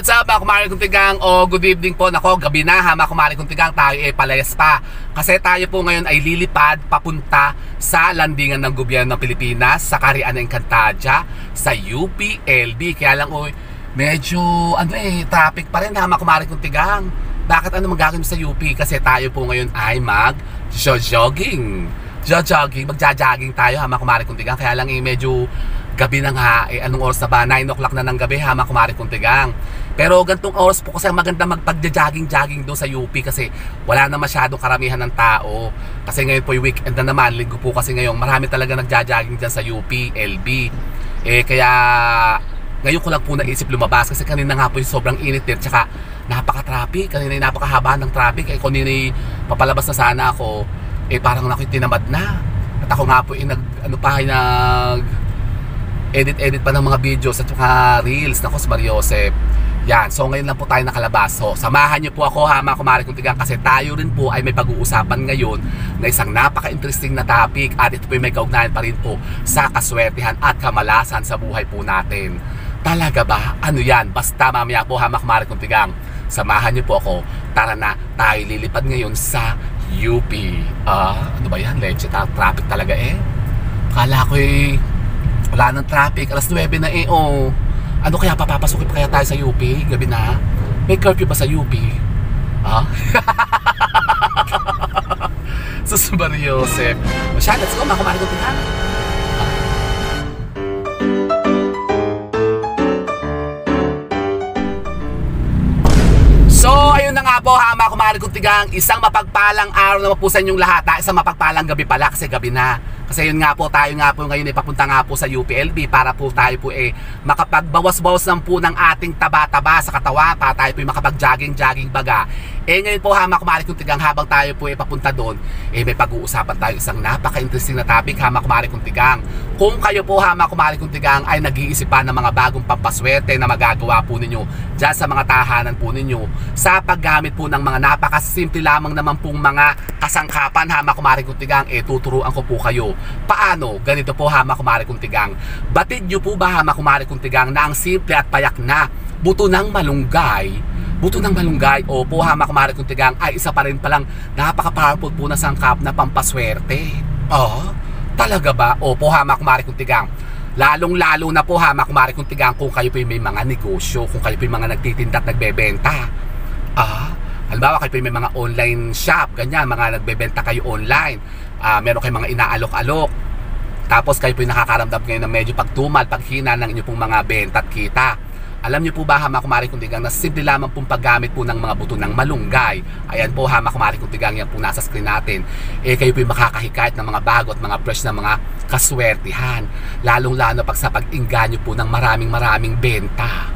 What's up mga kumari kong tigang o good evening po. Nako, gabi na ha mga kumari kong tigang, tayo palayas pa. Kasi tayo po ngayon ay lilipad papunta sa landingan ng gobyerno ng Pilipinas sa Carian Encantadia sa UPLB. Kaya lang medyo traffic pa rin ha mga kumari kong tigang. Bakit ano magagawin sa UP? Kasi tayo po ngayon ay mag-jogging. Magja-jogging tayo ha mga kumari kong tigang. Kaya lang medyo gabi na nga, anong oras na ba? 9 o'clock na ng gabi ha mga kumari kong tigang. Pero gantong oras po kasi maganda magpag-jogging doon sa UP kasi wala na masyadong karamihan ng tao. Kasi ngayon po yung weekend na naman, linggo po kasi ngayon, marami talaga nagja-jogging dyan sa UP, LB. Kaya ngayon ko lang po naisip lumabas kasi kanina nga po yung sobrang init din, tsaka napaka-traffic, kanina yung napakahaba ng traffic. Kanina papalabas na sana ako, parang ako'y tinamad na. At ako nga po edit pa ng mga videos at mga reels. Nako, si Mariosep. Yan, so ngayon lang po tayo nakalabas. So samahan niyo po ako ha mga kumari kong tigang, kasi tayo rin po ay may pag-uusapan ngayon na isang napaka-interesting na topic, at ito po may kaugnayan pa rin po sa kaswertihan at kamalasan sa buhay po natin. Talaga ba? Ano yan? Basta mamaya po ha mga kumari kong tigang, samahan niyo po ako. Tara na, tayo lilipad ngayon sa UP. Ano ba yan? Leche, traffic talaga Kala ko wala ng traffic, alas 9 na Ano kaya, papapasukin pa kaya tayo sa UP? Gabi na. May curfew ba sa UP? Sus, Mariosep. Masya, let's go mga kumari kong tigang. So, ayun na nga po ha mga kumari kong tigang, isang mapagpalang araw na po sa inyong lahat. Isang mapagpalang gabi pala kasi gabi na. Kasi yun nga po, tayo nga po ngayon papunta nga po sa UPLB para po tayo po makapagbawas-bawas lang po ng ating taba-taba sa katawan, para tayo po makapag-jogging baga. Ngayon po ha mga kumari kong tigang, habang tayo po papunta doon, may pag-uusapan tayo isang napaka-interesting na topic ha mga kumari kong tigang. Kung kayo po ha mga kumari kong tigang ay nag-iisip pa ng mga bagong pampaswerte na magagawa po ninyo dyan sa mga tahanan po ninyo, sa paggamit po ng mga napakasimple lamang naman pong mga kasangkapan ha mga kumari kong tigang, tuturuan ko po kayo. Paano? Ganito po ha mga kumari kong tigang. Batid nyo po ba ha mga kumari kong tigang na ang simple at payak na buto ng malunggay, opo ha mga kumari kong tigang, ay isa pa rin palang napaka-powerful po na sangkap na pampaswerte. Talaga ba? Opo ha mga kumari kong tigang. Lalong-lalo na po ha mga kumari kong tigang kung kayo po may mga negosyo, kung kayo po may mga nagtitinda at nagbebenta. Halimbawa kayo po may mga online shop, ganyan, mga nagbebenta kayo online. Meron kayong mga inaalok-alok. Tapos kayo po yung nakakaramdam ngayon ng medyo pagtumal, paghina ng inyong pong mga benta at kita. Alam niyo po ba ha mga kumari kong tigang na simple lamang pong paggamit po ng mga buto ng malunggay. Ayan po ha mga kumari kong tigang, yan po nasa screen natin. Kayo po yung makakahikayat ng mga bago at mga fresh na mga kaswertihan. Lalong-lalo pag sa pag-inganyo po ng maraming benta.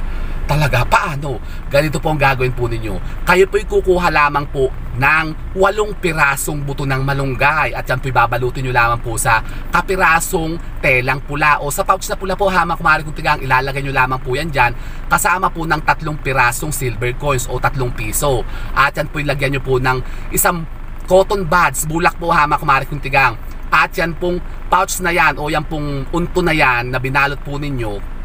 Talaga, paano? Ganito po ang gagawin po ninyo. Kayo po'y kukuha lamang po ng 8 pirasong buto ng malunggay, at yan po'y babalutin nyo lamang po sa kapirasong telang pula o sa pouch na pula po ha mga kumari kong tigang. Ilalagay nyo lamang po yan dyan kasama po ng 3 pirasong silver coins o 3 piso. At yan po'y lagyan nyo po ng isang cotton buds, bulak po ha mga kumari kong tigang. At yan pong pouch na yan o yan pong unto na yan na binalot po ninyo,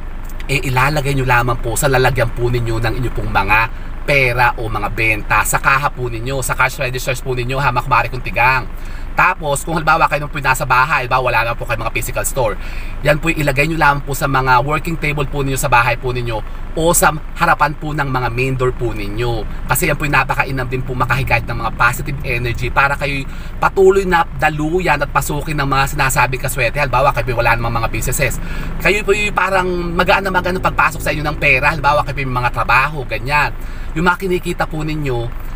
ilalagay nyo lamang po sa lalagyan po ninyo ng inyong pong mga pera o mga benta sa kaha po ninyo, sa cash registers po ninyo ha mga kumari kong tigang. Tapos kung halimbawa kayo po nasa bahay, wala na po kayo mga physical store, yan po ilagay nyo lamang po sa mga working table po ninyo sa bahay po ninyo o sa harapan po ng mga main door po ninyo. Kasi yan po napakainam din po makahikayat ng mga positive energy para kayo patuloy na daluyan at pasukin ng mga sinasabing kaswerte. Halimbawa kayo po wala namang mga businesses, kayo po parang magaan na pagpasok sa inyo ng pera. Halimbawa kayo po yung mga trabaho, ganyan, yung mga kinikita po ninyo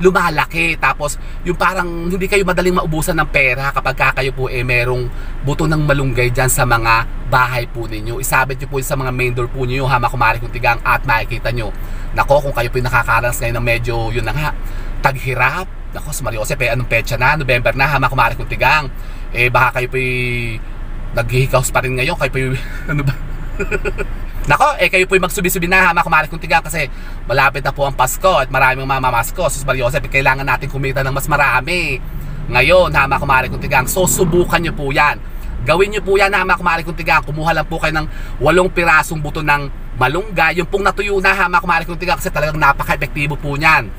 lumalaki. Tapos yung parang hindi kayo madaling maubusan ng pera kapag kayo po merong buto ng malunggay dyan sa mga bahay po ninyo. Isabit nyo po sa mga main door po ninyo ha mga kumari kong tigang, at makikita nyo. Nako, kung kayo po nakakaranas ngayon ng medyo yun na nga, taghirap. Nako, si Mariosep, anong petsa na? November na ha mga kumari kong tigang. Baka kayo po naghihikaws pa rin ngayon. Kayo po ano ba? Nako, kayo po'y magsubi-subi na ha mga kumari kong tigang, kasi malapit na po ang Pasko at maraming mamamasko. Sus Mariosep, kailangan natin kumita ng mas marami ngayon ha mga kumari kong tigang. So subukan nyo po yan. Gawin nyo po yan ha mga kumari kong tigang. Kumuha lang po kayo ng 8 pirasong buto ng malunggay. Yung pong natuyo na, ha mga kumare kong tigang, kasi talagang napaka-epektibo po niyan.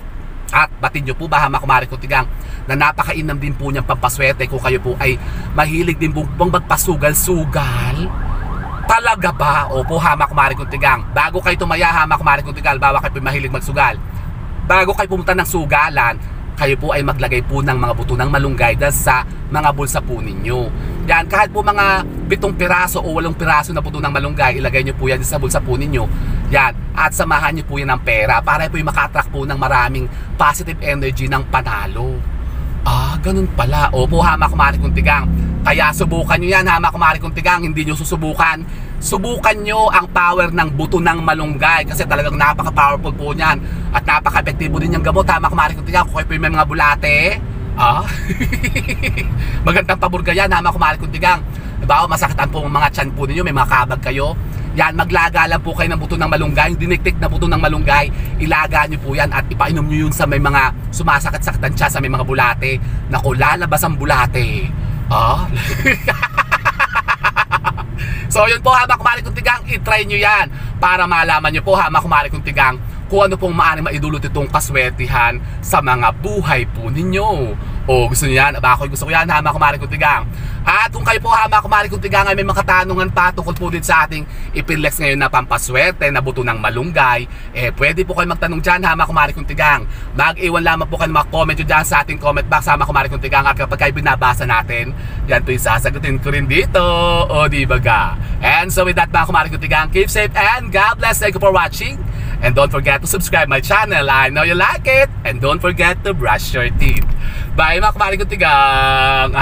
At batid nyo po ba, ha mga kumare kong tigang, na napakainam din po niyang pampaswerte kung kayo po ay mahilig din pong magpasugal-sugal. Talaga ba? Opo, ha mga kumare kong tigang, bago kayo tumaya, ha mga kumare kong tigang, bawa kayo po mahilig magsugal, bago kayo pumunta ng sugalan, kayo po ay maglagay po ng mga buto ng malunggay dahil sa mga bulsa po ninyo. Yan, kahit po mga 7 piraso o 8 piraso na buto ng malunggay, ilagay nyo po yan sa bulsa po ninyo. Yan, at samahan nyo po yan ng pera para po yung maka-attract po ng maraming positive energy ng panalo. Ah, ganun pala. Opo, ha mga kumare kong tigang. Kaya subukan nyo yan, ha mga kumare kong tigang. Hindi nyo susubukan. Subukan nyo ang power ng buto ng malunggay kasi talagang napaka-powerful po niyan. At napaka-epektibo din yung gamot, ha mga kumare kong tigang. Kung kayo po may mga bulate, magandang paburga yan, ha mga kumare kong tigang. Diba, masakitan po ang mga tiyan po ninyo, may mga kabag kayo. Yan, maglaga lang po kayo ng buto ng malunggay, yung diniktik na buto ng malunggay, ilaga nyo po yan at ipainom nyo yun sa may mga sumasakit-sakitan siya, sa may mga bulate. Naku, lalabas ang bulate. So yun po, ha mga kumare kong tigang, itry nyo yan para malaman nyo po, ha mga kumare kong tigang, kung ano pong maaaring maidulot itong kaswertihan sa mga buhay po ninyo. O gusto nyo yan? Aba, gusto ko yan, ha mga kumare kong tigang. At kung kayo po, ha mga kumare kong tigang, ay may mga katanungan pa tungkol po din sa ating ipinlex ngayon na pampaswerte na buto ng malunggay, pwede po kayo magtanong dyan, ha mga kumare kong tigang. Mag-iwan lamang po kayo mag-comment nyo dyan sa ating comment box, ha mga kumare kong tigang. At kapag kayo binabasa natin, yan po yung sasagutin ko rin dito. O di ba ga? And so with that, mga kumare kong tigang, keep safe and God bless. Thank you for watching. And don't forget to subscribe my channel. I know you like it. And don't forget to brush your teeth. Bye mga kumare kong tigang.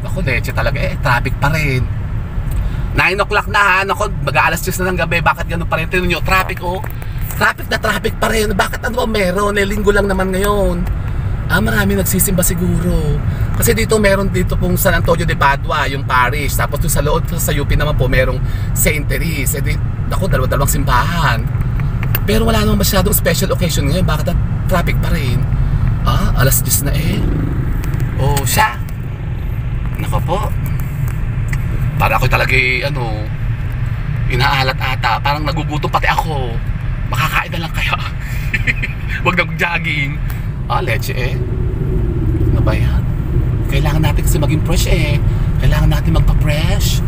Ako leche talaga traffic pa rin. 9 o'clock na, ha. Naku, mag-aalas 10 na ng gabi. Bakit ganun pa rin? Tignan nyo, traffic Traffic na traffic pa rin. Bakit ano ba meron? Linggo lang naman ngayon. Marami nagsisimba siguro. Kasi dito meron dito pong San Antonio de Padua, yung parish. Tapos doon sa loob sa UP naman po merong St. Therese. Ako, dalawang simbahan. Pero wala naman masyadong special occasion ngayon. Bakit na traffic pa rin? Alas 10 na siya. Nako po. Para ako talaga inaalat ata. Parang nagugutom pati ako. Makakain na lang kaya. Huwag nag-jogging. Leche Ano ba yan? Kailangan natin kasi maging fresh Kailangan natin magpa-fresh.